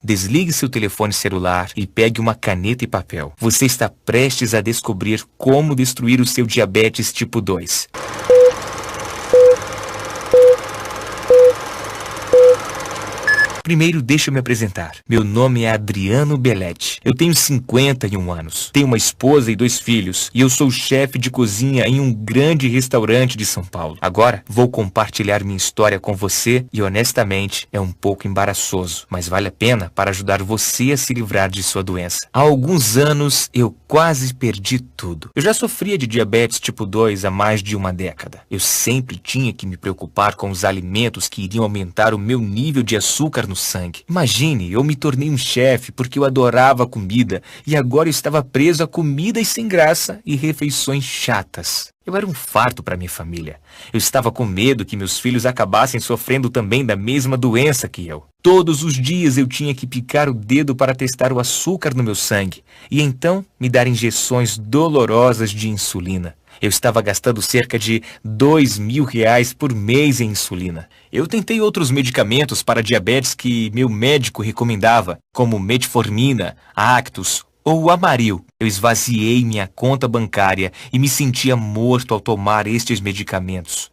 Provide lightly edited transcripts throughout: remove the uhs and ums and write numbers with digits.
Desligue seu telefone celular e pegue uma caneta e papel. Você está prestes a descobrir como destruir o seu diabetes tipo 2. Primeiro, deixa eu me apresentar. Meu nome é Adriano Belletti. Eu tenho 51 anos. Tenho uma esposa e 2 filhos. E eu sou chefe de cozinha em um grande restaurante de São Paulo. Agora, vou compartilhar minha história com você e, honestamente, é um pouco embaraçoso. Mas vale a pena para ajudar você a se livrar de sua doença. Há alguns anos, eu quase perdi tudo. Eu já sofria de diabetes tipo 2 há mais de uma década. Eu sempre tinha que me preocupar com os alimentos que iriam aumentar o meu nível de açúcar no sangue. Imagine, eu me tornei um chefe porque eu adorava comida e agora eu estava preso a comidas sem graça e refeições chatas. Eu era um fardo para minha família. Eu estava com medo que meus filhos acabassem sofrendo também da mesma doença que eu. Todos os dias eu tinha que picar o dedo para testar o açúcar no meu sangue e então me dar injeções dolorosas de insulina. Eu estava gastando cerca de R$ 2.000 por mês em insulina. Eu tentei outros medicamentos para diabetes que meu médico recomendava, como metformina, Actus ou Amaryl. Eu esvaziei minha conta bancária e me sentia morto ao tomar estes medicamentos.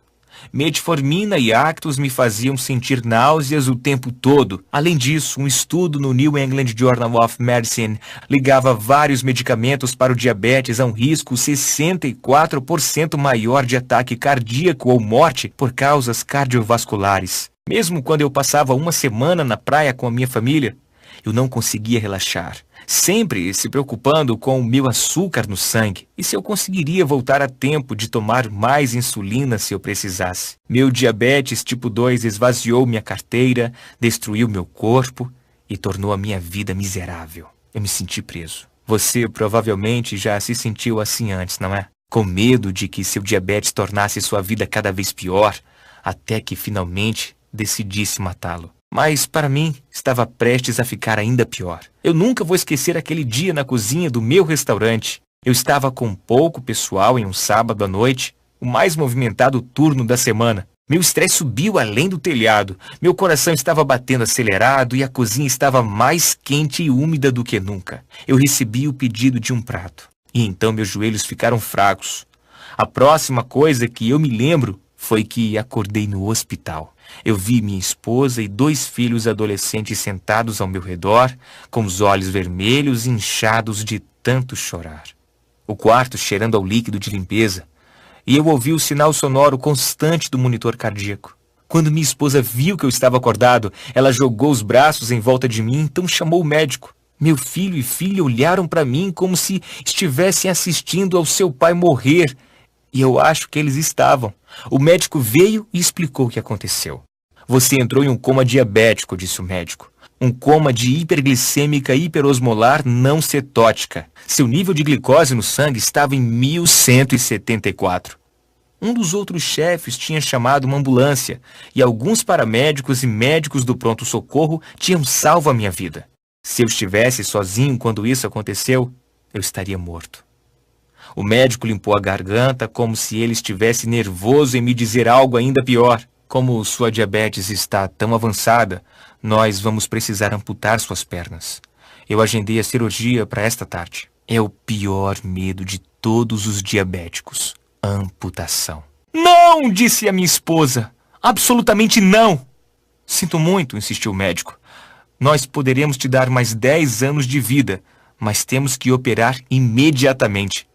Metformina e Actus me faziam sentir náuseas o tempo todo. Além disso, um estudo no New England Journal of Medicine ligava vários medicamentos para o diabetes a um risco 64% maior de ataque cardíaco ou morte por causas cardiovasculares. Mesmo quando eu passava uma semana na praia com a minha família, eu não conseguia relaxar, sempre se preocupando com o meu açúcar no sangue e se eu conseguiria voltar a tempo de tomar mais insulina se eu precisasse. Meu diabetes tipo 2 esvaziou minha carteira, destruiu meu corpo e tornou a minha vida miserável. Eu me senti preso. Você provavelmente já se sentiu assim antes, não é? Com medo de que seu diabetes tornasse sua vida cada vez pior, até que finalmente decidisse matá-lo. Mas, para mim, estava prestes a ficar ainda pior. Eu nunca vou esquecer aquele dia na cozinha do meu restaurante. Eu estava com pouco pessoal em um sábado à noite, o mais movimentado turno da semana. Meu estresse subiu além do telhado. Meu coração estava batendo acelerado e a cozinha estava mais quente e úmida do que nunca. Eu recebi o pedido de um prato. E então meus joelhos ficaram fracos. A próxima coisa que eu me lembro foi que acordei no hospital. Eu vi minha esposa e 2 filhos adolescentes sentados ao meu redor, com os olhos vermelhos e inchados de tanto chorar. O quarto cheirando ao líquido de limpeza, e eu ouvi o sinal sonoro constante do monitor cardíaco. Quando minha esposa viu que eu estava acordado, ela jogou os braços em volta de mim, então chamou o médico. Meu filho e filha olharam para mim como se estivessem assistindo ao seu pai morrer, e eu acho que eles estavam. O médico veio e explicou o que aconteceu. Você entrou em um coma diabético, disse o médico. Um coma de hiperglicêmica hiperosmolar não cetótica. Seu nível de glicose no sangue estava em 1174. Um dos outros chefes tinha chamado uma ambulância e alguns paramédicos e médicos do pronto-socorro tinham salvo a minha vida. Se eu estivesse sozinho quando isso aconteceu, eu estaria morto. O médico limpou a garganta como se ele estivesse nervoso em me dizer algo ainda pior. Como sua diabetes está tão avançada, nós vamos precisar amputar suas pernas. Eu agendei a cirurgia para esta tarde. É o pior medo de todos os diabéticos. A amputação. Não, disse a minha esposa. Absolutamente não. Sinto muito, insistiu o médico. Nós poderemos te dar mais 10 anos de vida, mas temos que operar imediatamente.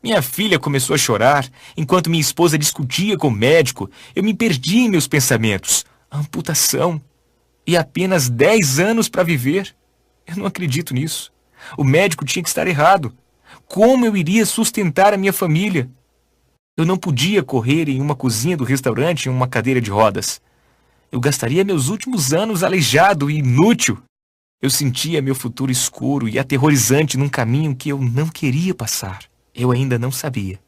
Minha filha começou a chorar, enquanto minha esposa discutia com o médico. Eu me perdi em meus pensamentos. A amputação. E apenas 10 anos para viver. Eu não acredito nisso. O médico tinha que estar errado. Como eu iria sustentar a minha família? Eu não podia correr em uma cozinha do restaurante em uma cadeira de rodas. Eu gastaria meus últimos anos aleijado e inútil. Eu sentia meu futuro escuro e aterrorizante num caminho que eu não queria passar. Eu ainda não sabia.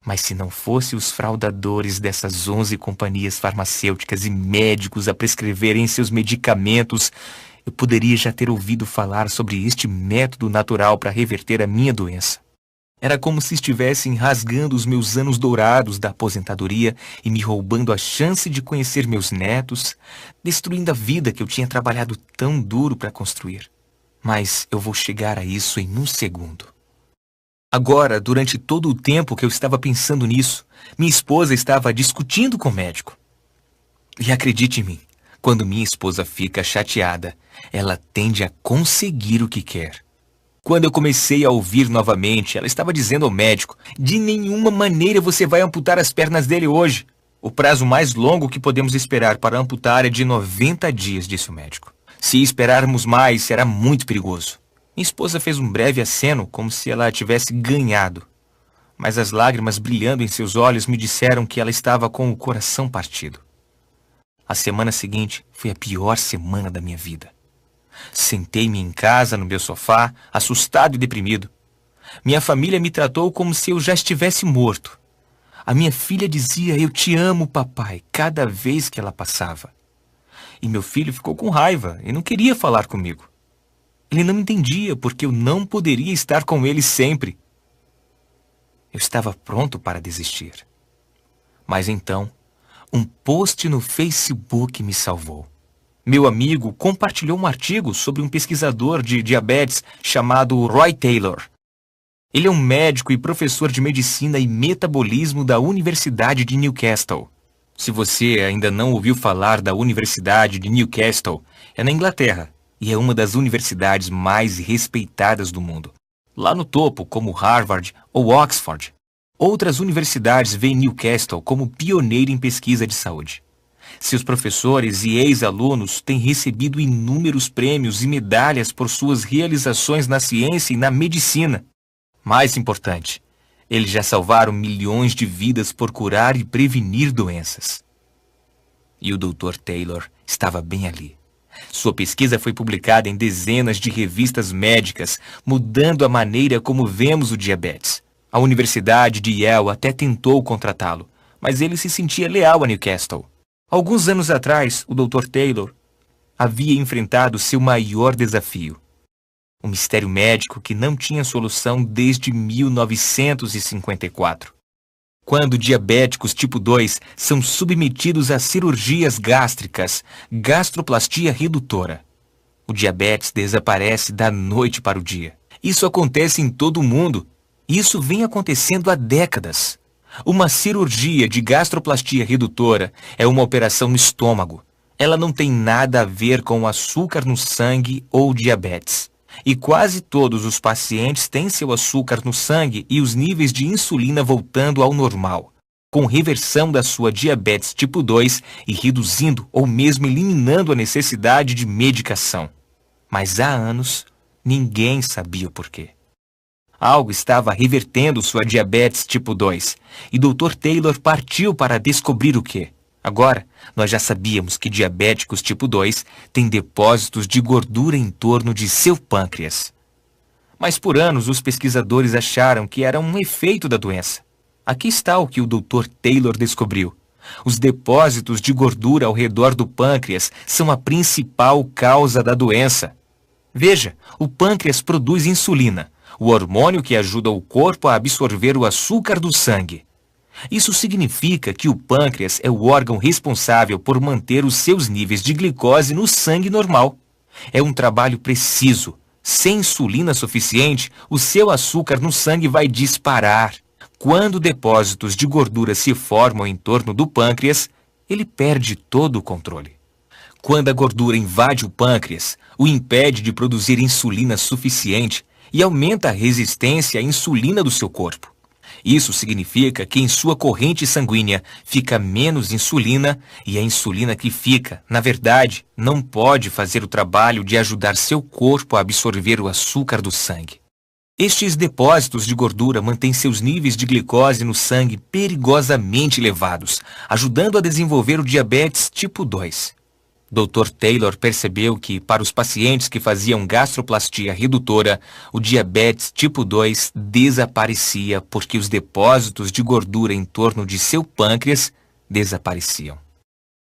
Mas se não fosse os fraudadores dessas 11 companhias farmacêuticas e médicos a prescreverem seus medicamentos, eu poderia já ter ouvido falar sobre este método natural para reverter a minha doença. Era como se estivessem rasgando os meus anos dourados da aposentadoria e me roubando a chance de conhecer meus netos, destruindo a vida que eu tinha trabalhado tão duro para construir. Mas eu vou chegar a isso em um segundo. Agora, durante todo o tempo que eu estava pensando nisso, minha esposa estava discutindo com o médico. E acredite em mim, quando minha esposa fica chateada, ela tende a conseguir o que quer. Quando eu comecei a ouvir novamente, ela estava dizendo ao médico: de nenhuma maneira você vai amputar as pernas dele hoje. O prazo mais longo que podemos esperar para amputar é de 90 dias, disse o médico. Se esperarmos mais, será muito perigoso. Minha esposa fez um breve aceno, como se ela tivesse ganhado. Mas as lágrimas brilhando em seus olhos me disseram que ela estava com o coração partido. A semana seguinte foi a pior semana da minha vida. Sentei-me em casa, no meu sofá, assustado e deprimido. Minha família me tratou como se eu já estivesse morto. A minha filha dizia: "Eu te amo, papai", cada vez que ela passava. E meu filho ficou com raiva e não queria falar comigo. Ele não entendia porque eu não poderia estar com ele sempre. Eu estava pronto para desistir. Mas então, um post no Facebook me salvou. Meu amigo compartilhou um artigo sobre um pesquisador de diabetes chamado Roy Taylor. Ele é um médico e professor de medicina e metabolismo da Universidade de Newcastle. Se você ainda não ouviu falar da Universidade de Newcastle, é na Inglaterra e é uma das universidades mais respeitadas do mundo. Lá no topo, como Harvard ou Oxford. Outras universidades veem Newcastle como pioneiro em pesquisa de saúde. Seus professores e ex-alunos têm recebido inúmeros prêmios e medalhas por suas realizações na ciência e na medicina. Mais importante, eles já salvaram milhões de vidas por curar e prevenir doenças. E o Dr. Taylor estava bem ali. Sua pesquisa foi publicada em dezenas de revistas médicas, mudando a maneira como vemos o diabetes. A Universidade de Yale até tentou contratá-lo, mas ele se sentia leal a Newcastle. Alguns anos atrás, o Dr. Taylor havia enfrentado seu maior desafio. Um mistério médico que não tinha solução desde 1954. Quando diabéticos tipo 2 são submetidos a cirurgias gástricas, gastroplastia redutora. O diabetes desaparece da noite para o dia. Isso acontece em todo o mundo. Isso vem acontecendo há décadas. Uma cirurgia de gastroplastia redutora é uma operação no estômago. Ela não tem nada a ver com açúcar no sangue ou diabetes. E quase todos os pacientes têm seu açúcar no sangue e os níveis de insulina voltando ao normal, com reversão da sua diabetes tipo 2 e reduzindo ou mesmo eliminando a necessidade de medicação. Mas há anos, ninguém sabia o porquê. Algo estava revertendo sua diabetes tipo 2 e Dr. Taylor partiu para descobrir o que. Agora, nós já sabíamos que diabéticos tipo 2 têm depósitos de gordura em torno de seu pâncreas. Mas por anos os pesquisadores acharam que era um efeito da doença. Aqui está o que o Dr. Taylor descobriu. Os depósitos de gordura ao redor do pâncreas são a principal causa da doença. Veja, o pâncreas produz insulina, o hormônio que ajuda o corpo a absorver o açúcar do sangue. Isso significa que o pâncreas é o órgão responsável por manter os seus níveis de glicose no sangue normal. É um trabalho preciso. Sem insulina suficiente, o seu açúcar no sangue vai disparar. Quando depósitos de gordura se formam em torno do pâncreas, ele perde todo o controle. Quando a gordura invade o pâncreas, o impede de produzir insulina suficiente e aumenta a resistência à insulina do seu corpo. Isso significa que em sua corrente sanguínea fica menos insulina e a insulina que fica, na verdade, não pode fazer o trabalho de ajudar seu corpo a absorver o açúcar do sangue. Estes depósitos de gordura mantêm seus níveis de glicose no sangue perigosamente elevados, ajudando a desenvolver o diabetes tipo 2. Dr. Taylor percebeu que, para os pacientes que faziam gastroplastia redutora, o diabetes tipo 2 desaparecia porque os depósitos de gordura em torno de seu pâncreas desapareciam.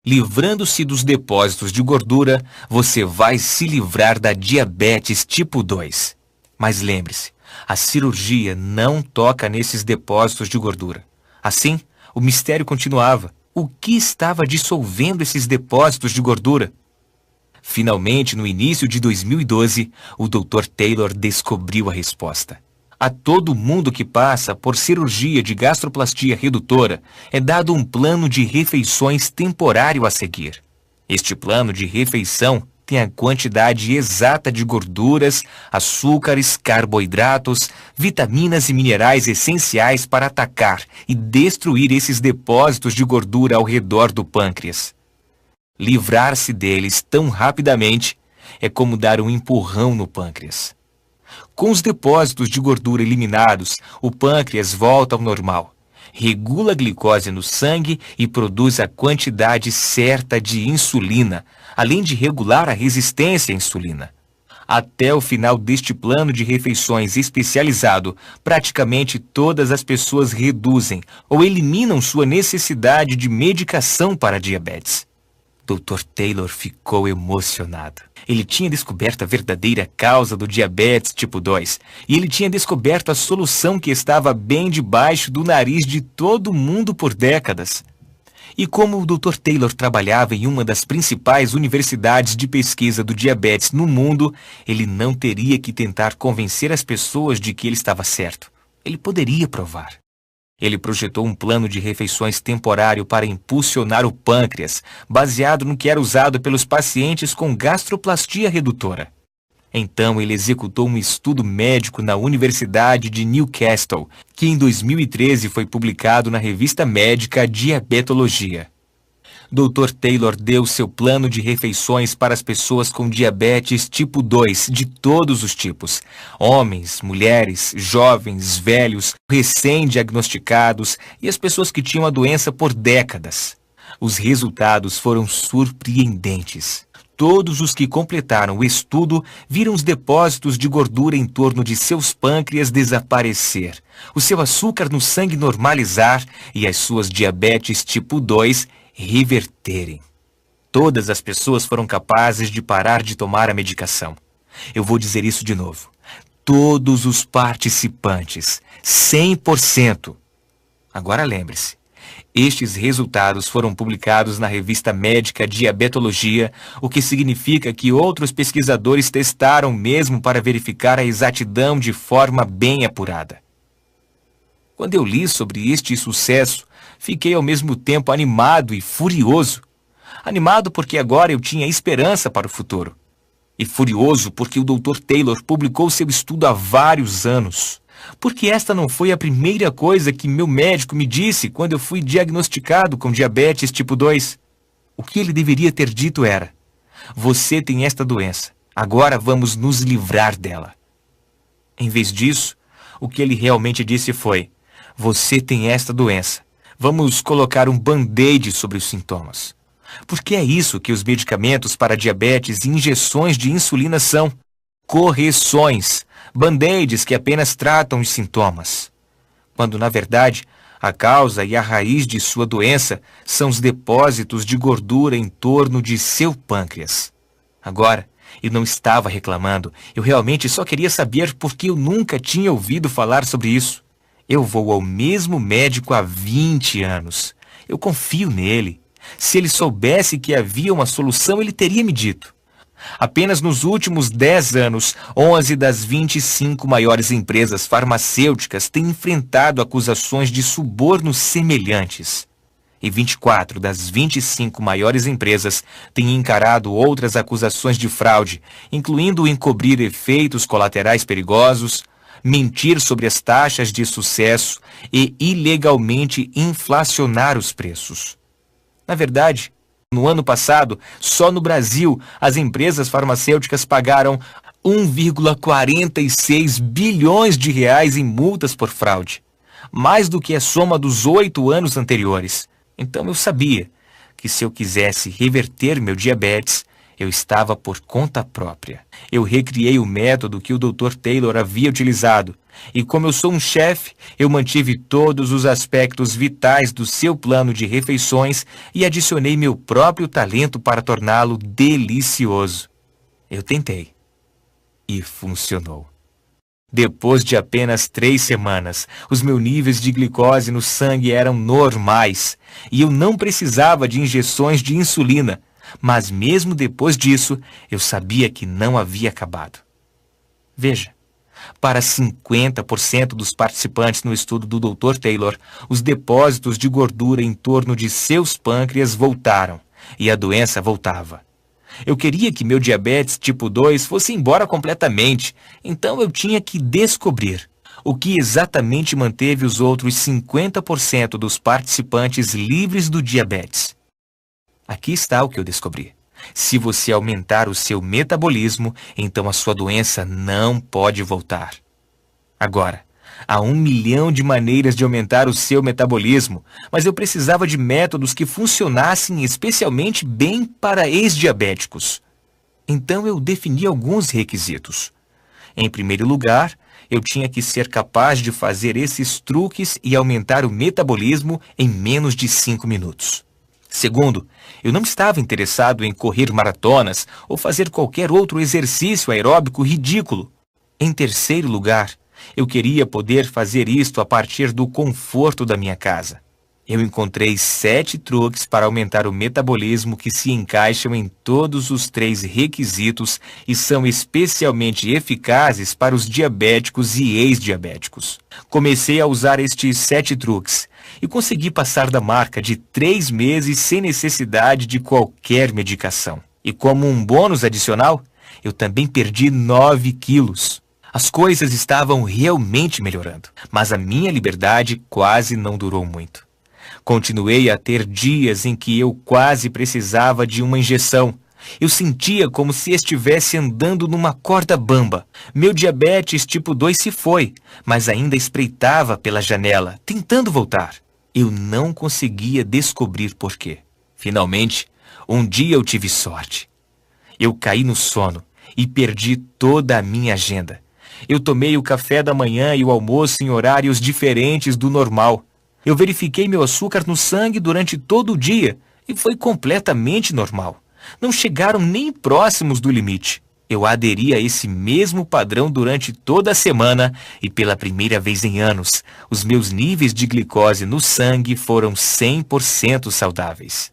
Livrando-se dos depósitos de gordura, você vai se livrar da diabetes tipo 2. Mas lembre-se, A cirurgia não toca nesses depósitos de gordura. Assim, o mistério continuava. O que estava dissolvendo esses depósitos de gordura? Finalmente, no início de 2012, o Dr. Taylor descobriu a resposta. A todo mundo que passa por cirurgia de gastroplastia redutora é dado um plano de refeições temporário a seguir. Este plano de refeição tem a quantidade exata de gorduras, açúcares, carboidratos, vitaminas e minerais essenciais para atacar e destruir esses depósitos de gordura ao redor do pâncreas. Livrar-se deles tão rapidamente é como dar um empurrão no pâncreas. Com os depósitos de gordura eliminados, o pâncreas volta ao normal, regula a glicose no sangue e produz a quantidade certa de insulina, além de regular a resistência à insulina. Até o final deste plano de refeições especializado, praticamente todas as pessoas reduzem ou eliminam sua necessidade de medicação para diabetes. Dr. Taylor ficou emocionado. Ele tinha descoberto a verdadeira causa do diabetes tipo 2 e ele tinha descoberto a solução que estava bem debaixo do nariz de todo mundo por décadas. E como o Dr. Taylor trabalhava em uma das principais universidades de pesquisa do diabetes no mundo, ele não teria que tentar convencer as pessoas de que ele estava certo. Ele poderia provar. Ele projetou um plano de refeições temporário para impulsionar o pâncreas, baseado no que era usado pelos pacientes com gastroplastia redutora. Então ele executou um estudo médico na Universidade de Newcastle, que em 2013 foi publicado na revista médica Diabetologia. Dr. Taylor deu seu plano de refeições para as pessoas com diabetes tipo 2 de todos os tipos. Homens, mulheres, jovens, velhos, recém-diagnosticados e as pessoas que tinham a doença por décadas. Os resultados foram surpreendentes. Todos os que completaram o estudo viram os depósitos de gordura em torno de seus pâncreas desaparecer, o seu açúcar no sangue normalizar e as suas diabetes tipo 2 reverterem. Todas as pessoas foram capazes de parar de tomar a medicação. Eu vou dizer isso de novo. Todos os participantes, 100%. Agora lembre-se, estes resultados foram publicados na revista médica Diabetologia, o que significa que outros pesquisadores testaram mesmo para verificar a exatidão de forma bem apurada. Quando eu li sobre este sucesso, fiquei ao mesmo tempo animado e furioso. Animado porque agora eu tinha esperança para o futuro. E furioso porque o Dr. Taylor publicou seu estudo há vários anos. Porque esta não foi a primeira coisa que meu médico me disse quando eu fui diagnosticado com diabetes tipo 2. O que ele deveria ter dito era: você tem esta doença, agora vamos nos livrar dela. Em vez disso, o que ele realmente disse foi: você tem esta doença, vamos colocar um band-aid sobre os sintomas. Porque é isso que os medicamentos para diabetes e injeções de insulina são: correções, band-aids que apenas tratam os sintomas. Quando, na verdade, a causa e a raiz de sua doença são os depósitos de gordura em torno de seu pâncreas. Agora, eu não estava reclamando, eu realmente só queria saber por que eu nunca tinha ouvido falar sobre isso. Eu vou ao mesmo médico há 20 anos. Eu confio nele. Se ele soubesse que havia uma solução, ele teria me dito. Apenas nos últimos 10 anos, 11 das 25 maiores empresas farmacêuticas têm enfrentado acusações de subornos semelhantes. E 24 das 25 maiores empresas têm encarado outras acusações de fraude, incluindo encobrir efeitos colaterais perigosos, mentir sobre as taxas de sucesso e ilegalmente inflacionar os preços. Na verdade, no ano passado, só no Brasil, as empresas farmacêuticas pagaram 1,46 bilhões de reais em multas por fraude, mais do que a soma dos 8 anos anteriores. Então eu sabia que se eu quisesse reverter meu diabetes, eu estava por conta própria. Eu recriei o método que o Dr. Taylor havia utilizado. E como eu sou um chefe, eu mantive todos os aspectos vitais do seu plano de refeições e adicionei meu próprio talento para torná-lo delicioso. Eu tentei. E funcionou. Depois de apenas 3 semanas, os meus níveis de glicose no sangue eram normais e eu não precisava de injeções de insulina, mas mesmo depois disso, eu sabia que não havia acabado. Veja, para 50% dos participantes no estudo do Dr. Taylor, os depósitos de gordura em torno de seus pâncreas voltaram e a doença voltava. Eu queria que meu diabetes tipo 2 fosse embora completamente, então eu tinha que descobrir o que exatamente manteve os outros 50% dos participantes livres do diabetes. Aqui está o que eu descobri. Se você aumentar o seu metabolismo, então a sua doença não pode voltar. Agora, há 1 milhão de maneiras de aumentar o seu metabolismo, mas eu precisava de métodos que funcionassem especialmente bem para ex-diabéticos. Então eu defini alguns requisitos. Em primeiro lugar, eu tinha que ser capaz de fazer esses truques e aumentar o metabolismo em menos de 5 minutos. Segundo, eu não estava interessado em correr maratonas ou fazer qualquer outro exercício aeróbico ridículo. Em terceiro lugar, eu queria poder fazer isto a partir do conforto da minha casa. Eu encontrei 7 truques para aumentar o metabolismo que se encaixam em todos os 3 requisitos e são especialmente eficazes para os diabéticos e ex-diabéticos. Comecei a usar estes 7 truques e consegui passar da marca de 3 meses sem necessidade de qualquer medicação. E como um bônus adicional, eu também perdi 9 quilos. As coisas estavam realmente melhorando, mas a minha liberdade quase não durou muito. Continuei a ter dias em que eu quase precisava de uma injeção. Eu sentia como se estivesse andando numa corda bamba. Meu diabetes tipo 2 se foi, mas ainda espreitava pela janela, tentando voltar. Eu não conseguia descobrir por quê. Finalmente, um dia eu tive sorte. Eu caí no sono e perdi toda a minha agenda. Eu tomei o café da manhã e o almoço em horários diferentes do normal. Eu verifiquei meu açúcar no sangue durante todo o dia e foi completamente normal. Não chegaram nem próximos do limite. Eu aderi a esse mesmo padrão durante toda a semana e pela primeira vez em anos, os meus níveis de glicose no sangue foram 100% saudáveis.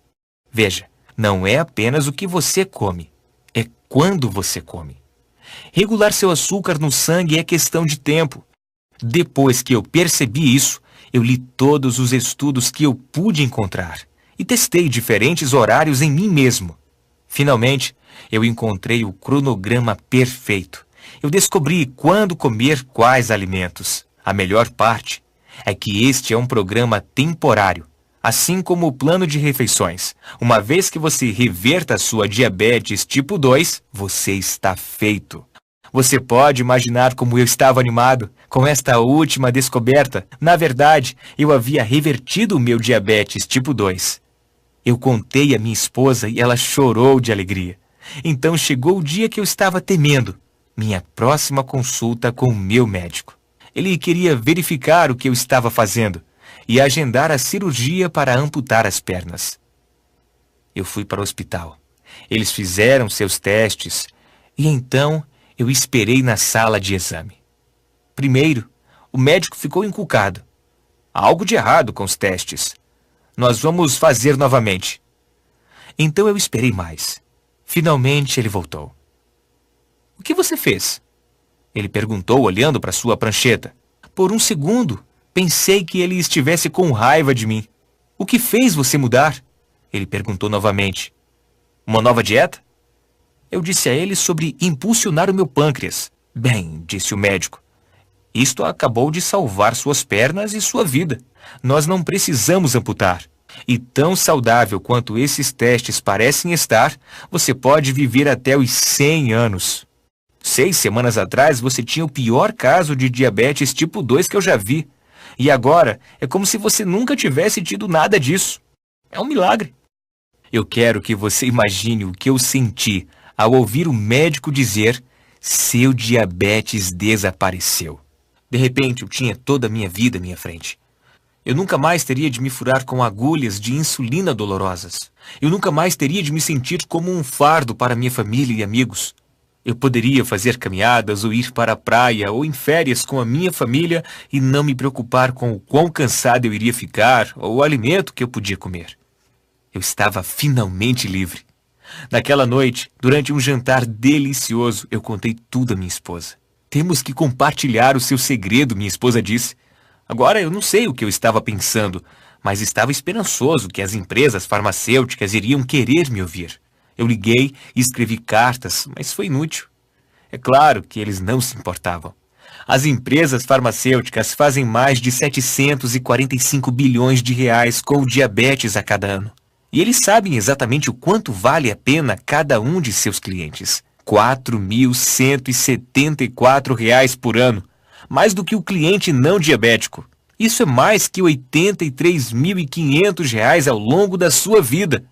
Veja, não é apenas o que você come, é quando você come. Regular seu açúcar no sangue é questão de tempo. Depois que eu percebi isso, eu li todos os estudos que eu pude encontrar e testei diferentes horários em mim mesmo. Finalmente, eu encontrei o cronograma perfeito. Eu descobri quando comer quais alimentos. A melhor parte é que este é um programa temporário, assim como o plano de refeições. Uma vez que você reverta a sua diabetes tipo 2, você está feito. Você pode imaginar como eu estava animado com esta última descoberta. Na verdade, eu havia revertido o meu diabetes tipo 2. Eu contei à minha esposa e ela chorou de alegria. Então chegou o dia que eu estava temendo, minha próxima consulta com o meu médico. Ele queria verificar o que eu estava fazendo e agendar a cirurgia para amputar as pernas. Eu fui para o hospital. Eles fizeram seus testes e então eu esperei na sala de exame. Primeiro, o médico ficou encucado. Há algo de errado com os testes. Nós vamos fazer novamente. Então eu esperei mais. Finalmente ele voltou. O que você fez? Ele perguntou olhando para sua prancheta. Por um segundo, pensei que ele estivesse com raiva de mim. O que fez você mudar? Ele perguntou novamente. Uma nova dieta? Eu disse a ele sobre impulsionar o meu pâncreas. Bem, disse o médico, isto acabou de salvar suas pernas e sua vida. Nós não precisamos amputar. E tão saudável quanto esses testes parecem estar, você pode viver até os 100 anos. 6 semanas atrás você tinha o pior caso de diabetes tipo 2 que eu já vi. E agora é como se você nunca tivesse tido nada disso. É um milagre. Eu quero que você imagine o que eu senti ao ouvir o médico dizer: seu diabetes desapareceu. De repente, eu tinha toda a minha vida à minha frente. Eu nunca mais teria de me furar com agulhas de insulina dolorosas. Eu nunca mais teria de me sentir como um fardo para minha família e amigos. Eu poderia fazer caminhadas ou ir para a praia ou em férias com a minha família e não me preocupar com o quão cansado eu iria ficar ou o alimento que eu podia comer. Eu estava finalmente livre. Naquela noite, durante um jantar delicioso, eu contei tudo à minha esposa. Temos que compartilhar o seu segredo, minha esposa disse. Agora eu não sei o que eu estava pensando, mas estava esperançoso que as empresas farmacêuticas iriam querer me ouvir. Eu liguei e escrevi cartas, mas foi inútil. É claro que eles não se importavam. As empresas farmacêuticas fazem mais de 745 bilhões de reais com o diabetes a cada ano. E eles sabem exatamente o quanto vale a pena cada um de seus clientes. R$ 4.174 por ano, mais do que o cliente não diabético. Isso é mais que R$ 83.500 ao longo da sua vida.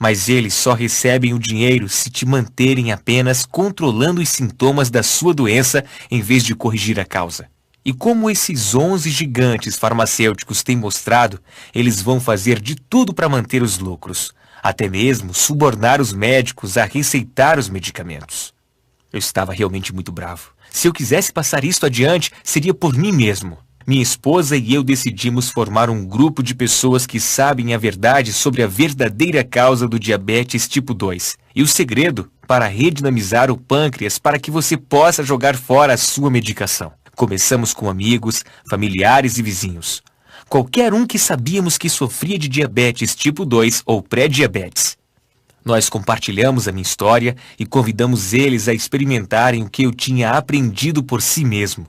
Mas eles só recebem o dinheiro se te manterem apenas controlando os sintomas da sua doença em vez de corrigir a causa. E como esses 11 gigantes farmacêuticos têm mostrado, eles vão fazer de tudo para manter os lucros, até mesmo subornar os médicos a receitar os medicamentos. Eu estava realmente muito bravo. Se eu quisesse passar isto adiante, seria por mim mesmo. Minha esposa e eu decidimos formar um grupo de pessoas que sabem a verdade sobre a verdadeira causa do diabetes tipo 2 e o segredo para redinamizar o pâncreas para que você possa jogar fora a sua medicação. Começamos com amigos, familiares e vizinhos. Qualquer um que sabíamos que sofria de diabetes tipo 2 ou pré-diabetes. Nós compartilhamos a minha história e convidamos eles a experimentarem o que eu tinha aprendido por si mesmo.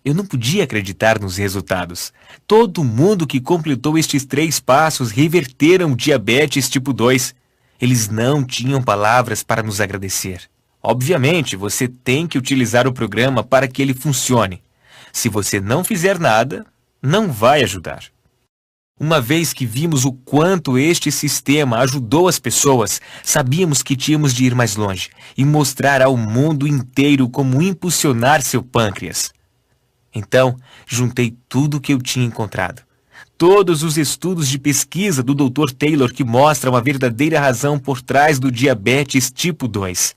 Eu não podia acreditar nos resultados. Todo mundo que completou estes 3 passos reverteram o diabetes tipo 2. Eles não tinham palavras para nos agradecer. Obviamente, você tem que utilizar o programa para que ele funcione. Se você não fizer nada, não vai ajudar. Uma vez que vimos o quanto este sistema ajudou as pessoas, sabíamos que tínhamos de ir mais longe e mostrar ao mundo inteiro como impulsionar seu pâncreas. Então, juntei tudo o que eu tinha encontrado. Todos os estudos de pesquisa do Dr. Taylor que mostram a verdadeira razão por trás do diabetes tipo 2.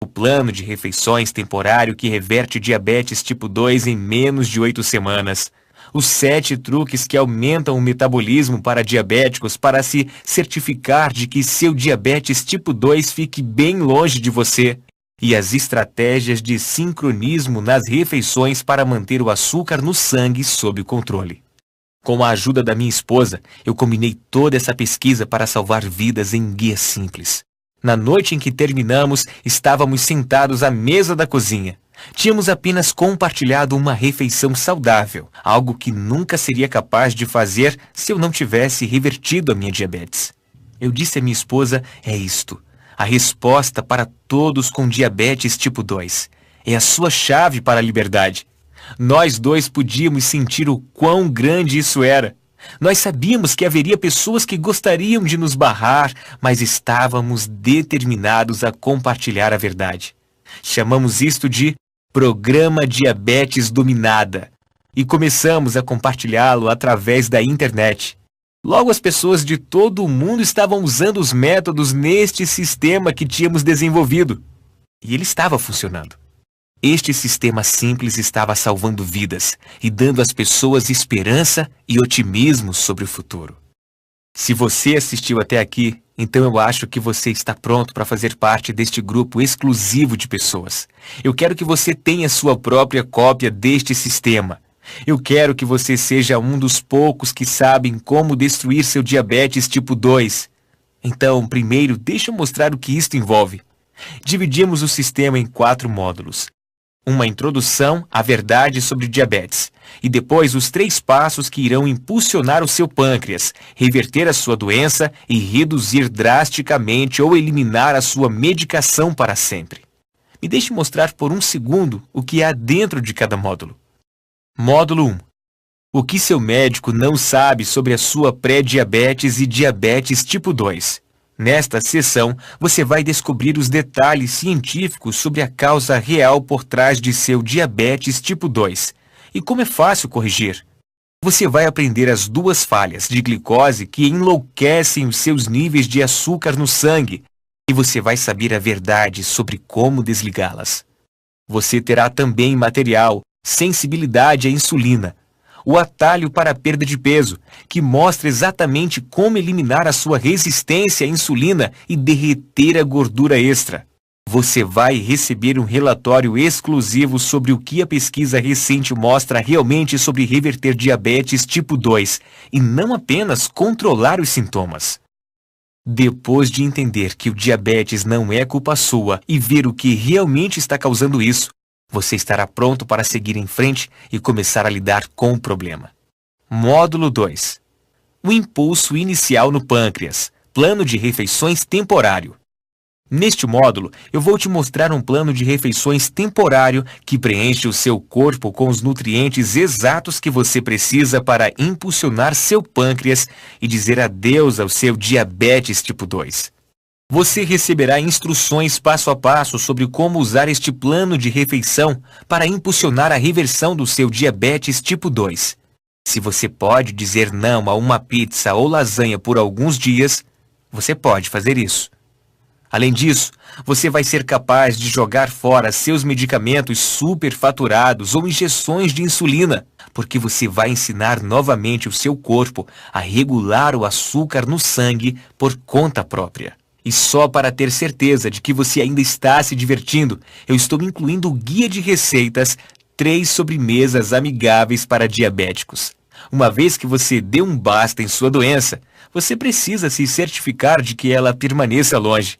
O plano de refeições temporário que reverte diabetes tipo 2 em menos de 8 semanas. Os 7 truques que aumentam o metabolismo para diabéticos para se certificar de que seu diabetes tipo 2 fique bem longe de você. E as estratégias de sincronismo nas refeições para manter o açúcar no sangue sob controle. Com a ajuda da minha esposa, eu combinei toda essa pesquisa para salvar vidas em um guia simples. Na noite em que terminamos, estávamos sentados à mesa da cozinha. Tínhamos apenas compartilhado uma refeição saudável, algo que nunca seria capaz de fazer se eu não tivesse revertido a minha diabetes. Eu disse à minha esposa, é isto. A resposta para todos com diabetes tipo 2. É a sua chave para a liberdade. Nós dois podíamos sentir o quão grande isso era. Nós sabíamos que haveria pessoas que gostariam de nos barrar, mas estávamos determinados a compartilhar a verdade. Chamamos isto de Programa Diabetes Dominada e começamos a compartilhá-lo através da internet. Logo as pessoas de todo o mundo estavam usando os métodos neste sistema que tínhamos desenvolvido. E ele estava funcionando. Este sistema simples estava salvando vidas e dando às pessoas esperança e otimismo sobre o futuro. Se você assistiu até aqui, então eu acho que você está pronto para fazer parte deste grupo exclusivo de pessoas. Eu quero que você tenha sua própria cópia deste sistema. Eu quero que você seja um dos poucos que sabem como destruir seu diabetes tipo 2. Então, primeiro, deixa eu mostrar o que isto envolve. Dividimos o sistema em 4 módulos. Uma introdução à verdade sobre diabetes. E depois os 3 passos que irão impulsionar o seu pâncreas, reverter a sua doença e reduzir drasticamente ou eliminar a sua medicação para sempre. Me deixe mostrar por um segundo o que há dentro de cada módulo. Módulo 1. O que seu médico não sabe sobre a sua pré-diabetes e diabetes tipo 2. Nesta sessão, você vai descobrir os detalhes científicos sobre a causa real por trás de seu diabetes tipo 2 e como é fácil corrigir. Você vai aprender as 2 falhas de glicose que enlouquecem os seus níveis de açúcar no sangue e você vai saber a verdade sobre como desligá-las. Você terá também material, sensibilidade à insulina, o atalho para a perda de peso, que mostra exatamente como eliminar a sua resistência à insulina e derreter a gordura extra. Você vai receber um relatório exclusivo sobre o que a pesquisa recente mostra realmente sobre reverter diabetes tipo 2 e não apenas controlar os sintomas. Depois de entender que o diabetes não é culpa sua e ver o que realmente está causando isso, você estará pronto para seguir em frente e começar a lidar com o problema. Módulo 2. O impulso inicial no pâncreas. Plano de refeições temporário. Neste módulo, eu vou te mostrar um plano de refeições temporário que preenche o seu corpo com os nutrientes exatos que você precisa para impulsionar seu pâncreas e dizer adeus ao seu diabetes tipo 2. Você receberá instruções passo a passo sobre como usar este plano de refeição para impulsionar a reversão do seu diabetes tipo 2. Se você pode dizer não a uma pizza ou lasanha por alguns dias, você pode fazer isso. Além disso, você vai ser capaz de jogar fora seus medicamentos superfaturados ou injeções de insulina, porque você vai ensinar novamente o seu corpo a regular o açúcar no sangue por conta própria. E só para ter certeza de que você ainda está se divertindo, eu estou incluindo o guia de receitas 3 sobremesas amigáveis para diabéticos. Uma vez que você deu um basta em sua doença, você precisa se certificar de que ela permaneça longe.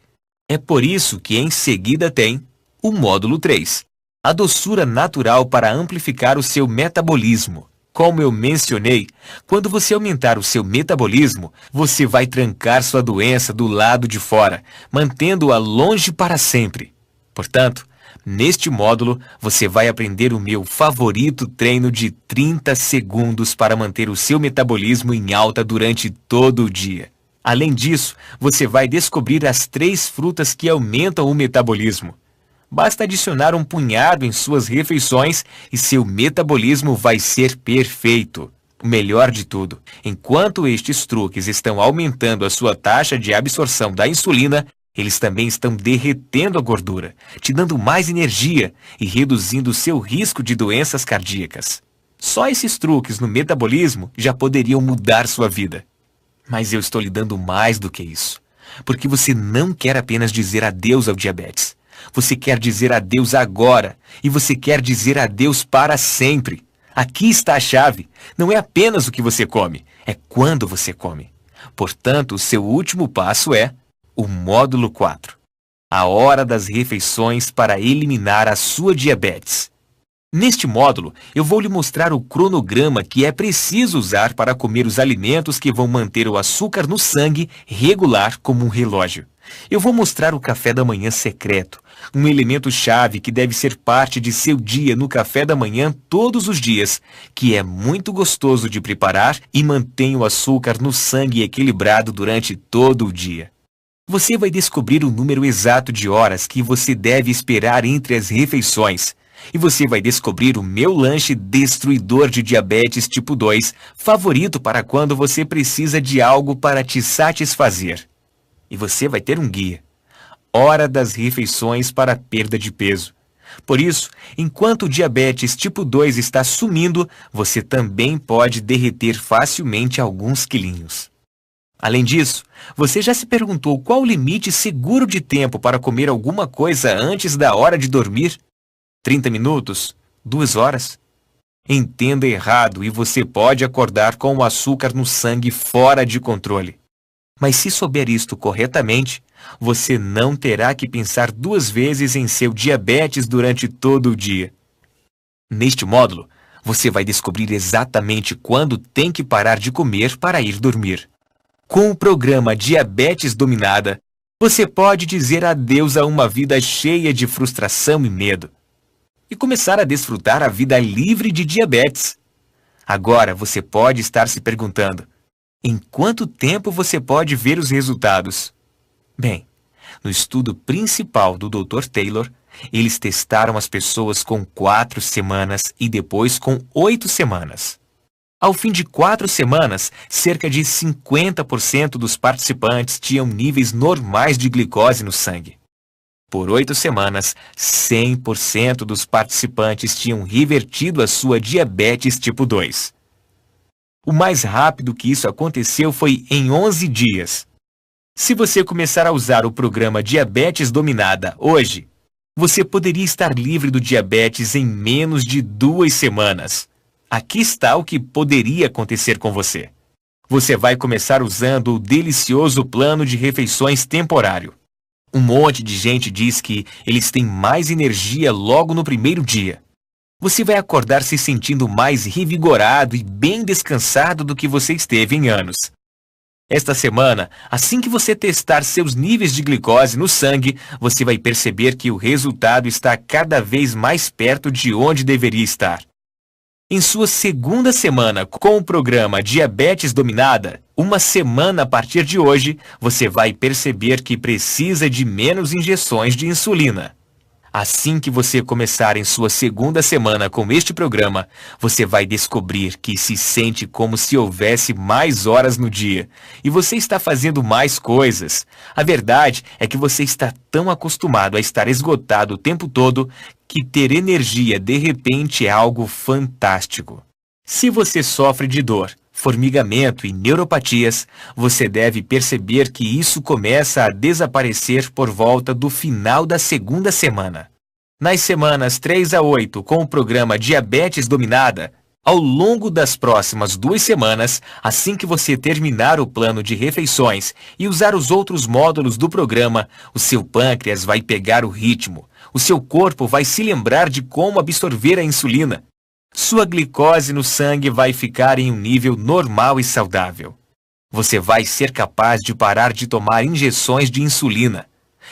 É por isso que em seguida tem o módulo 3, a doçura natural para amplificar o seu metabolismo. Como eu mencionei, quando você aumentar o seu metabolismo, você vai trancar sua doença do lado de fora, mantendo-a longe para sempre. Portanto, neste módulo, você vai aprender o meu favorito treino de 30 segundos para manter o seu metabolismo em alta durante todo o dia. Além disso, você vai descobrir as 3 frutas que aumentam o metabolismo. Basta adicionar um punhado em suas refeições e seu metabolismo vai ser perfeito. O melhor de tudo, enquanto estes truques estão aumentando a sua taxa de absorção da insulina, eles também estão derretendo a gordura, te dando mais energia e reduzindo seu risco de doenças cardíacas. Só esses truques no metabolismo já poderiam mudar sua vida. Mas eu estou lhe dando mais do que isso, porque você não quer apenas dizer adeus ao diabetes. Você quer dizer adeus agora e você quer dizer adeus para sempre. Aqui está a chave. Não é apenas o que você come, é quando você come. Portanto, o seu último passo é o módulo 4. A hora das refeições para eliminar a sua diabetes. Neste módulo, eu vou lhe mostrar o cronograma que é preciso usar para comer os alimentos que vão manter o açúcar no sangue regular como um relógio. Eu vou mostrar o café da manhã secreto, um elemento-chave que deve ser parte de seu dia no café da manhã todos os dias, que é muito gostoso de preparar e mantém o açúcar no sangue equilibrado durante todo o dia. Você vai descobrir o número exato de horas que você deve esperar entre as refeições. E você vai descobrir o meu lanche destruidor de diabetes tipo 2, favorito para quando você precisa de algo para te satisfazer. E você vai ter um guia. Hora das refeições para perda de peso. Por isso, enquanto o diabetes tipo 2 está sumindo, você também pode derreter facilmente alguns quilinhos. Além disso, você já se perguntou qual o limite seguro de tempo para comer alguma coisa antes da hora de dormir? 30 minutos? 2 horas? Entenda errado e você pode acordar com o açúcar no sangue fora de controle. Mas se souber isto corretamente, você não terá que pensar 2 vezes em seu diabetes durante todo o dia. Neste módulo, você vai descobrir exatamente quando tem que parar de comer para ir dormir. Com o programa Diabetes Dominada, você pode dizer adeus a uma vida cheia de frustração e medo. E começar a desfrutar a vida livre de diabetes. Agora você pode estar se perguntando, em quanto tempo você pode ver os resultados? Bem, no estudo principal do Dr. Taylor, eles testaram as pessoas com 4 semanas e depois com 8 semanas. Ao fim de 4 semanas, cerca de 50% dos participantes tinham níveis normais de glicose no sangue. Por 8 semanas, 100% dos participantes tinham revertido a sua diabetes tipo 2. O mais rápido que isso aconteceu foi em 11 dias. Se você começar a usar o programa Diabetes Dominada hoje, você poderia estar livre do diabetes em menos de 2 semanas. Aqui está o que poderia acontecer com você. Você vai começar usando o delicioso plano de refeições temporário. Um monte de gente diz que eles têm mais energia logo no primeiro dia. Você vai acordar se sentindo mais revigorado e bem descansado do que você esteve em anos. Esta semana, assim que você testar seus níveis de glicose no sangue, você vai perceber que o resultado está cada vez mais perto de onde deveria estar. Em sua segunda semana com o programa Diabetes Dominada, uma semana a partir de hoje, você vai perceber que precisa de menos injeções de insulina. Assim que você começar em sua segunda semana com este programa, você vai descobrir que se sente como se houvesse mais horas no dia e você está fazendo mais coisas. A verdade é que você está tão acostumado a estar esgotado o tempo todo que ter energia de repente é algo fantástico. Se você sofre de dor, formigamento e neuropatias, você deve perceber que isso começa a desaparecer por volta do final da segunda semana. Nas semanas 3 a 8, com o programa Diabetes Dominada, ao longo das próximas 2 semanas, assim que você terminar o plano de refeições e usar os outros módulos do programa, o seu pâncreas vai pegar o ritmo, o seu corpo vai se lembrar de como absorver a insulina. Sua glicose no sangue vai ficar em um nível normal e saudável. Você vai ser capaz de parar de tomar injeções de insulina.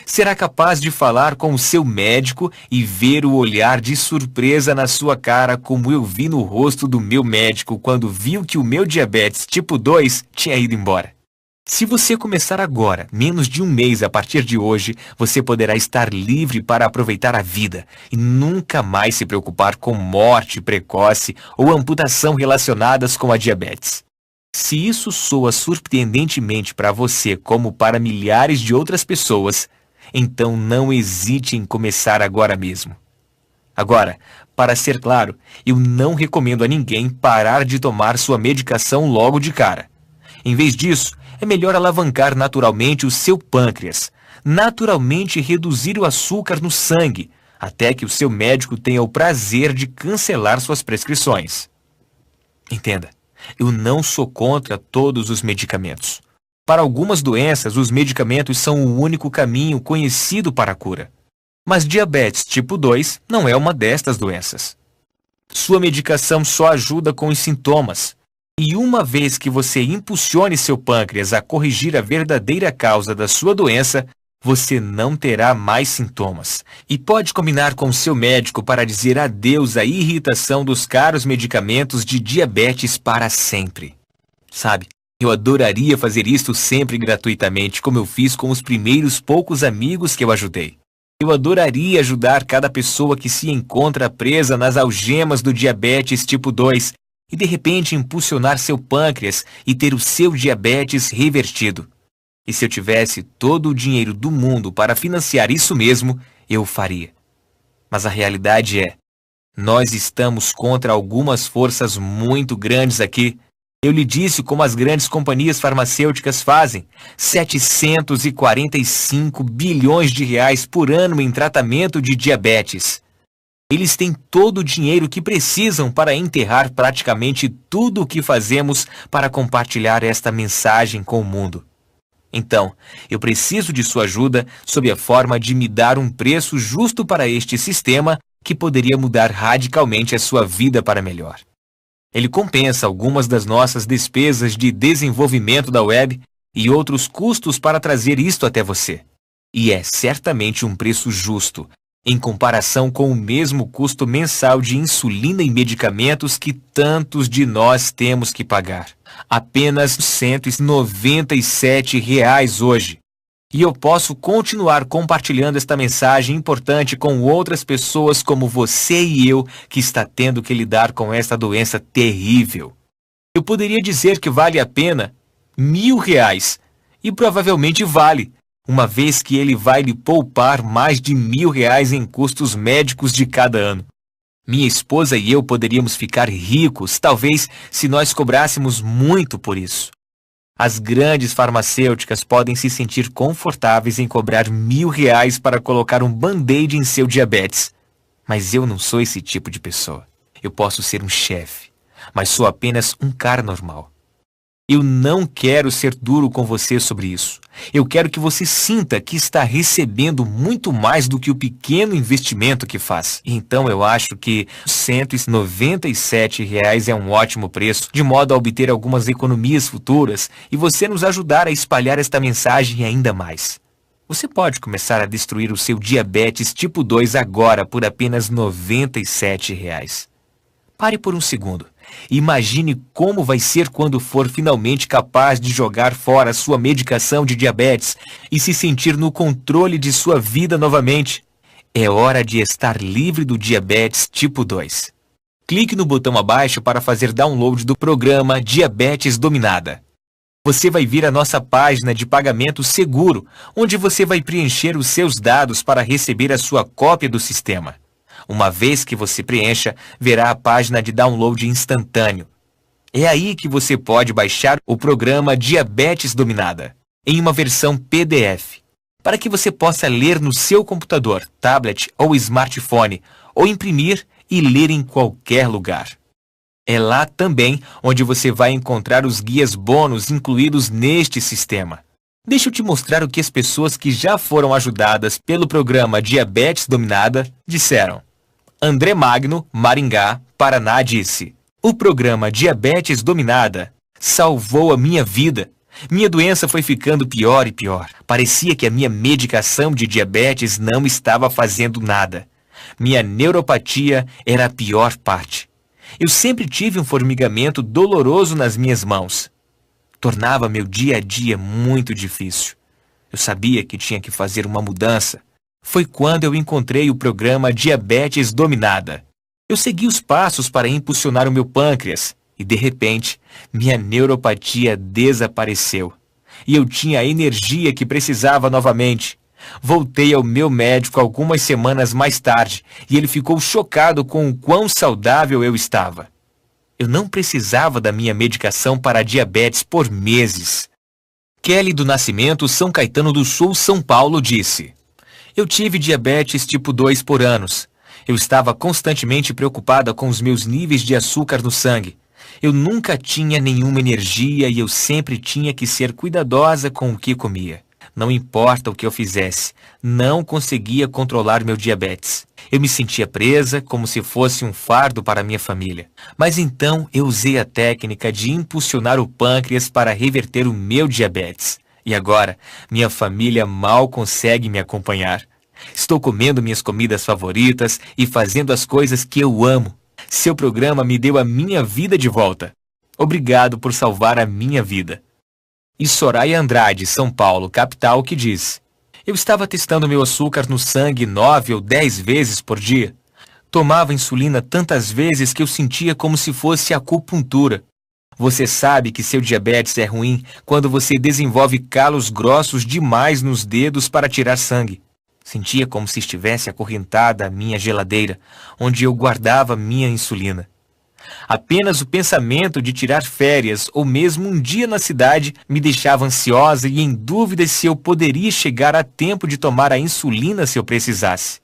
Será capaz de falar com o seu médico e ver o olhar de surpresa na sua cara como eu vi no rosto do meu médico quando viu que o meu diabetes tipo 2 tinha ido embora. Se você começar agora, menos de um mês a partir de hoje, você poderá estar livre para aproveitar a vida e nunca mais se preocupar com morte precoce ou amputação relacionadas com a diabetes. Se isso soa surpreendentemente para você como para milhares de outras pessoas, então não hesite em começar agora mesmo. Agora, para ser claro, eu não recomendo a ninguém parar de tomar sua medicação logo de cara. Em vez disso, é melhor alavancar naturalmente o seu pâncreas, naturalmente reduzir o açúcar no sangue, até que o seu médico tenha o prazer de cancelar suas prescrições. Entenda, eu não sou contra todos os medicamentos. Para algumas doenças, os medicamentos são o único caminho conhecido para a cura. Mas diabetes tipo 2 não é uma destas doenças. Sua medicação só ajuda com os sintomas. E uma vez que você impulsione seu pâncreas a corrigir a verdadeira causa da sua doença, você não terá mais sintomas. E pode combinar com seu médico para dizer adeus à irritação dos caros medicamentos de diabetes para sempre. Sabe, eu adoraria fazer isto sempre gratuitamente, como eu fiz com os primeiros poucos amigos que eu ajudei. Eu adoraria ajudar cada pessoa que se encontra presa nas algemas do diabetes tipo 2 e de repente impulsionar seu pâncreas e ter o seu diabetes revertido. E se eu tivesse todo o dinheiro do mundo para financiar isso mesmo, eu faria. Mas a realidade é, nós estamos contra algumas forças muito grandes aqui. Eu lhe disse como as grandes companhias farmacêuticas fazem 745 bilhões de reais por ano em tratamento de diabetes. Eles têm todo o dinheiro que precisam para enterrar praticamente tudo o que fazemos para compartilhar esta mensagem com o mundo. Então, eu preciso de sua ajuda sob a forma de me dar um preço justo para este sistema que poderia mudar radicalmente a sua vida para melhor. Ele compensa algumas das nossas despesas de desenvolvimento da web e outros custos para trazer isto até você. E é certamente um preço justo, em comparação com o mesmo custo mensal de insulina e medicamentos que tantos de nós temos que pagar. Apenas R$ 197 hoje. E eu posso continuar compartilhando esta mensagem importante com outras pessoas como você e eu que está tendo que lidar com esta doença terrível. Eu poderia dizer que vale a pena R$ 1.000, e provavelmente vale, uma vez que ele vai lhe poupar mais de R$ 1.000 em custos médicos de cada ano. Minha esposa e eu poderíamos ficar ricos, talvez, se nós cobrássemos muito por isso. As grandes farmacêuticas podem se sentir confortáveis em cobrar R$ 1.000 para colocar um band-aid em seu diabetes. Mas eu não sou esse tipo de pessoa. Eu posso ser um chefe, mas sou apenas um cara normal. Eu não quero ser duro com você sobre isso. Eu quero que você sinta que está recebendo muito mais do que o pequeno investimento que faz. Então eu acho que R$ 197 é um ótimo preço, de modo a obter algumas economias futuras e você nos ajudar a espalhar esta mensagem ainda mais. Você pode começar a destruir o seu diabetes tipo 2 agora por apenas R$ 97. Pare por um segundo. Imagine como vai ser quando for finalmente capaz de jogar fora sua medicação de diabetes e se sentir no controle de sua vida novamente. É hora de estar livre do diabetes tipo 2. Clique no botão abaixo para fazer download do programa Diabetes Dominada. Você vai vir à nossa página de pagamento seguro, onde você vai preencher os seus dados para receber a sua cópia do sistema. Uma vez que você preencha, verá a página de download instantâneo. É aí que você pode baixar o programa Diabetes Dominada, em uma versão PDF, para que você possa ler no seu computador, tablet ou smartphone, ou imprimir e ler em qualquer lugar. É lá também onde você vai encontrar os guias bônus incluídos neste sistema. Deixa eu te mostrar o que as pessoas que já foram ajudadas pelo programa Diabetes Dominada disseram. André Magno, Maringá, Paraná, disse: o programa Diabetes Dominada salvou a minha vida. Minha doença foi ficando pior e pior. Parecia que a minha medicação de diabetes não estava fazendo nada. Minha neuropatia era a pior parte. Eu sempre tive um formigamento doloroso nas minhas mãos. Tornava meu dia a dia muito difícil. Eu sabia que tinha que fazer uma mudança. Foi quando eu encontrei o programa Diabetes Dominada. Eu segui os passos para impulsionar o meu pâncreas e, de repente, minha neuropatia desapareceu. E eu tinha a energia que precisava novamente. Voltei ao meu médico algumas semanas mais tarde e ele ficou chocado com o quão saudável eu estava. Eu não precisava da minha medicação para a diabetes por meses. Kelly do Nascimento, São Caetano do Sul, São Paulo, disse: eu tive diabetes tipo 2 por anos. Eu estava constantemente preocupada com os meus níveis de açúcar no sangue. Eu nunca tinha nenhuma energia e eu sempre tinha que ser cuidadosa com o que comia. Não importa o que eu fizesse, não conseguia controlar meu diabetes. Eu me sentia presa como se fosse um fardo para minha família. Mas então eu usei a técnica de impulsionar o pâncreas para reverter o meu diabetes. E agora, minha família mal consegue me acompanhar. Estou comendo minhas comidas favoritas e fazendo as coisas que eu amo. Seu programa me deu a minha vida de volta. Obrigado por salvar a minha vida. E Soraya Andrade, São Paulo, capital, que diz: eu estava testando meu açúcar no sangue 9 ou 10 vezes por dia. Tomava insulina tantas vezes que eu sentia como se fosse acupuntura. Você sabe que seu diabetes é ruim quando você desenvolve calos grossos demais nos dedos para tirar sangue. Sentia como se estivesse acorrentada a minha geladeira, onde eu guardava minha insulina. Apenas o pensamento de tirar férias ou mesmo um dia na cidade me deixava ansiosa e em dúvida se eu poderia chegar a tempo de tomar a insulina se eu precisasse.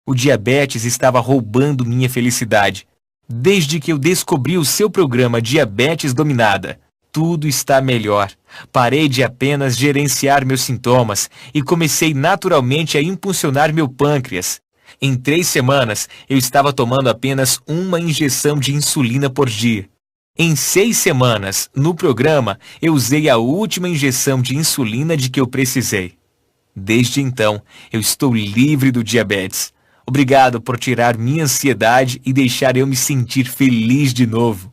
O diabetes estava roubando minha felicidade. Desde que eu descobri o seu programa Diabetes Dominada, tudo está melhor. Parei de apenas gerenciar meus sintomas e comecei naturalmente a impulsionar meu pâncreas. Em 3 semanas, eu estava tomando apenas uma injeção de insulina por dia. Em 6 semanas, no programa, eu usei a última injeção de insulina de que eu precisei. Desde então, eu estou livre do diabetes. Obrigado por tirar minha ansiedade e deixar eu me sentir feliz de novo.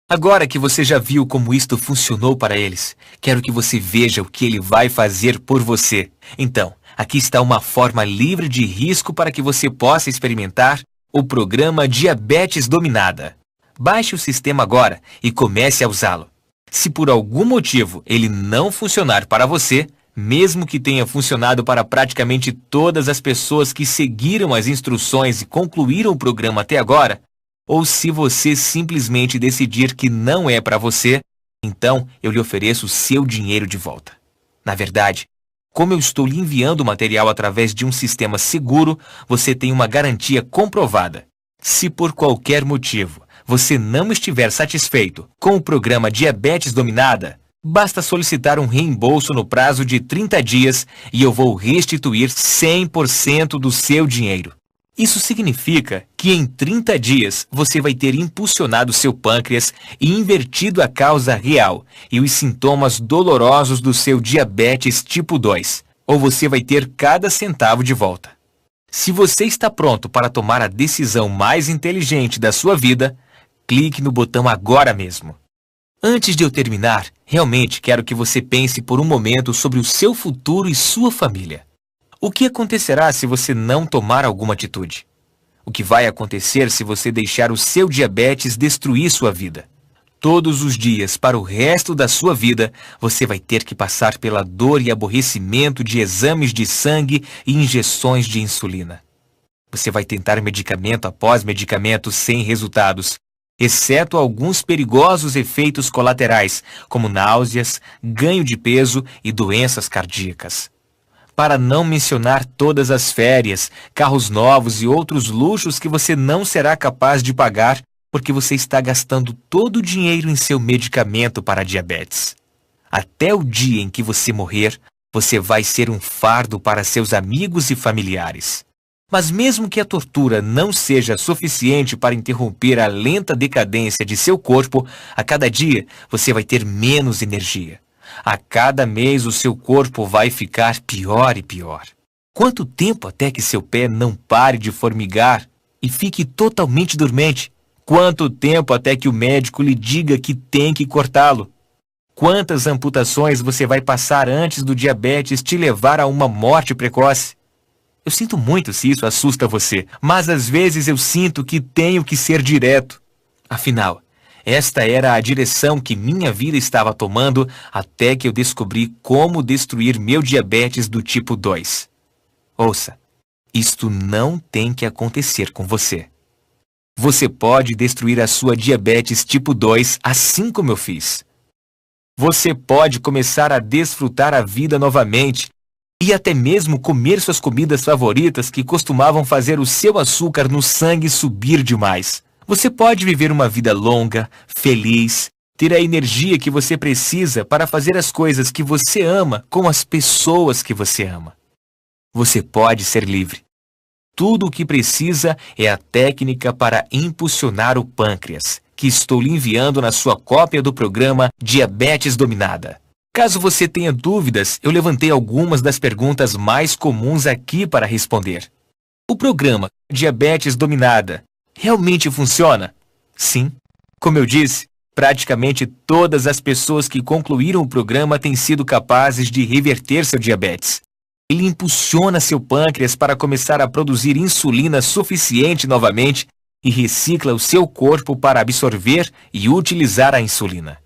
Agora que você já viu como isto funcionou para eles, quero que você veja o que ele vai fazer por você. Então, aqui está uma forma livre de risco para que você possa experimentar o programa Diabetes Dominada. Baixe o sistema agora e comece a usá-lo. Se por algum motivo ele não funcionar para você, mesmo que tenha funcionado para praticamente todas as pessoas que seguiram as instruções e concluíram o programa até agora, ou se você simplesmente decidir que não é para você, então eu lhe ofereço o seu dinheiro de volta. Na verdade, como eu estou lhe enviando o material através de um sistema seguro, você tem uma garantia comprovada. Se por qualquer motivo você não estiver satisfeito com o programa Diabetes Dominada, basta solicitar um reembolso no prazo de 30 dias e eu vou restituir 100% do seu dinheiro. Isso significa que em 30 dias você vai ter impulsionado seu pâncreas e invertido a causa real e os sintomas dolorosos do seu diabetes tipo 2, ou você vai ter cada centavo de volta. Se você está pronto para tomar a decisão mais inteligente da sua vida, clique no botão agora mesmo. Antes de eu terminar, realmente quero que você pense por um momento sobre o seu futuro e sua família. O que acontecerá se você não tomar alguma atitude? O que vai acontecer se você deixar o seu diabetes destruir sua vida? Todos os dias, para o resto da sua vida, você vai ter que passar pela dor e aborrecimento de exames de sangue e injeções de insulina. Você vai tentar medicamento após medicamento sem resultados, exceto alguns perigosos efeitos colaterais, como náuseas, ganho de peso e doenças cardíacas. Para não mencionar todas as férias, carros novos e outros luxos que você não será capaz de pagar porque você está gastando todo o dinheiro em seu medicamento para a diabetes. Até o dia em que você morrer, você vai ser um fardo para seus amigos e familiares. Mas mesmo que a tortura não seja suficiente para interromper a lenta decadência de seu corpo, a cada dia você vai ter menos energia. A cada mês o seu corpo vai ficar pior e pior. Quanto tempo até que seu pé não pare de formigar e fique totalmente dormente? Quanto tempo até que o médico lhe diga que tem que cortá-lo? Quantas amputações você vai passar antes do diabetes te levar a uma morte precoce? Eu sinto muito se isso assusta você, mas às vezes eu sinto que tenho que ser direto. Afinal, esta era a direção que minha vida estava tomando até que eu descobri como destruir meu diabetes do tipo 2. Ouça, isto não tem que acontecer com você. Você pode destruir a sua diabetes tipo 2 assim como eu fiz. Você pode começar a desfrutar a vida novamente e até mesmo comer suas comidas favoritas que costumavam fazer o seu açúcar no sangue subir demais. Você pode viver uma vida longa, feliz, ter a energia que você precisa para fazer as coisas que você ama com as pessoas que você ama. Você pode ser livre. Tudo o que precisa é a técnica para impulsionar o pâncreas, que estou lhe enviando na sua cópia do programa Diabetes Dominada. Caso você tenha dúvidas, eu levantei algumas das perguntas mais comuns aqui para responder. O programa Diabetes Dominada realmente funciona? Sim. Como eu disse, praticamente todas as pessoas que concluíram o programa têm sido capazes de reverter seu diabetes. Ele impulsiona seu pâncreas para começar a produzir insulina suficiente novamente e recicla o seu corpo para absorver e utilizar a insulina.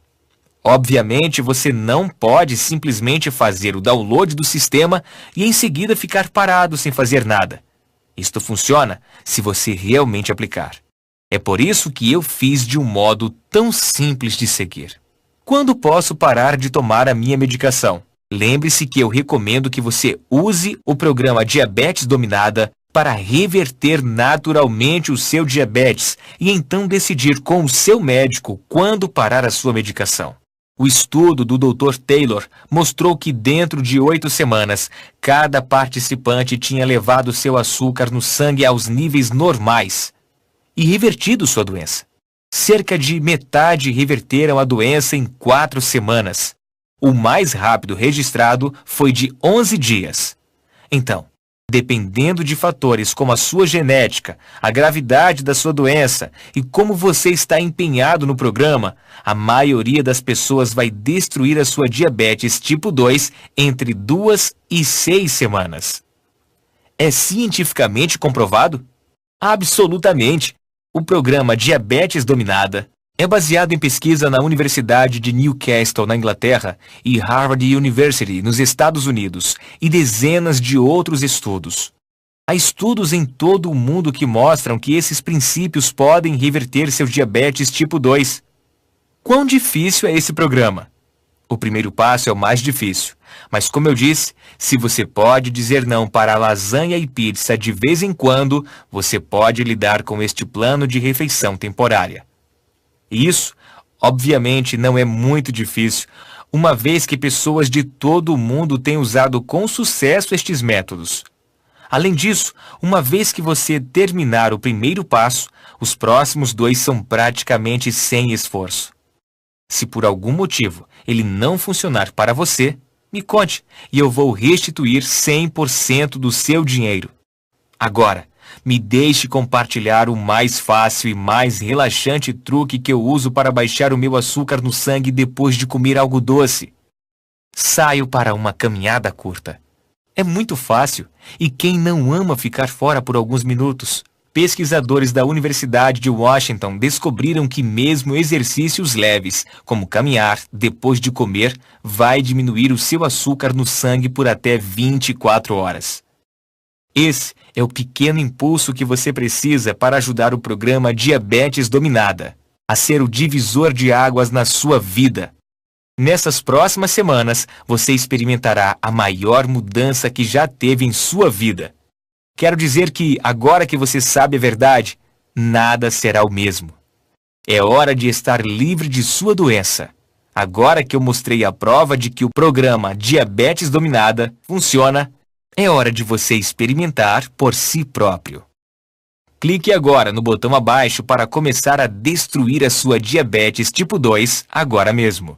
Obviamente, você não pode simplesmente fazer o download do sistema e em seguida ficar parado sem fazer nada. Isto funciona se você realmente aplicar. É por isso que eu fiz de um modo tão simples de seguir. Quando posso parar de tomar a minha medicação? Lembre-se que eu recomendo que você use o programa Diabetes Dominada para reverter naturalmente o seu diabetes e então decidir com o seu médico quando parar a sua medicação. O estudo do Dr. Taylor mostrou que dentro de 8 semanas, cada participante tinha levado seu açúcar no sangue aos níveis normais e revertido sua doença. Cerca de metade reverteram a doença em 4 semanas. O mais rápido registrado foi de 11 dias. Então, dependendo de fatores como a sua genética, a gravidade da sua doença e como você está empenhado no programa, a maioria das pessoas vai destruir a sua diabetes tipo 2 entre 2 e 6 semanas. É cientificamente comprovado? Absolutamente. O programa Diabetes Dominada é baseado em pesquisa na Universidade de Newcastle, na Inglaterra, e Harvard University, nos Estados Unidos, e dezenas de outros estudos. Há estudos em todo o mundo que mostram que esses princípios podem reverter seu diabetes tipo 2. Quão difícil é esse programa? O primeiro passo é o mais difícil, mas como eu disse, se você pode dizer não para lasanha e pizza de vez em quando, você pode lidar com este plano de refeição temporária. E isso, obviamente, não é muito difícil, uma vez que pessoas de todo o mundo têm usado com sucesso estes métodos. Além disso, uma vez que você terminar o primeiro passo, os próximos 2 são praticamente sem esforço. Se por algum motivo ele não funcionar para você, me conte e eu vou restituir 100% do seu dinheiro. Agora, me deixe compartilhar o mais fácil e mais relaxante truque que eu uso para baixar o meu açúcar no sangue depois de comer algo doce. Saio para uma caminhada curta. É muito fácil, e quem não ama ficar fora por alguns minutos? Pesquisadores da Universidade de Washington descobriram que mesmo exercícios leves, como caminhar depois de comer, vai diminuir o seu açúcar no sangue por até 24 horas. Esse é o pequeno impulso que você precisa para ajudar o programa Diabetes Dominada a ser o divisor de águas na sua vida. Nessas próximas semanas, você experimentará a maior mudança que já teve em sua vida. Quero dizer que, agora que você sabe a verdade, nada será o mesmo. É hora de estar livre de sua doença. Agora que eu mostrei a prova de que o programa Diabetes Dominada funciona, é hora de você experimentar por si próprio. Clique agora no botão abaixo para começar a destruir a sua diabetes tipo 2 agora mesmo.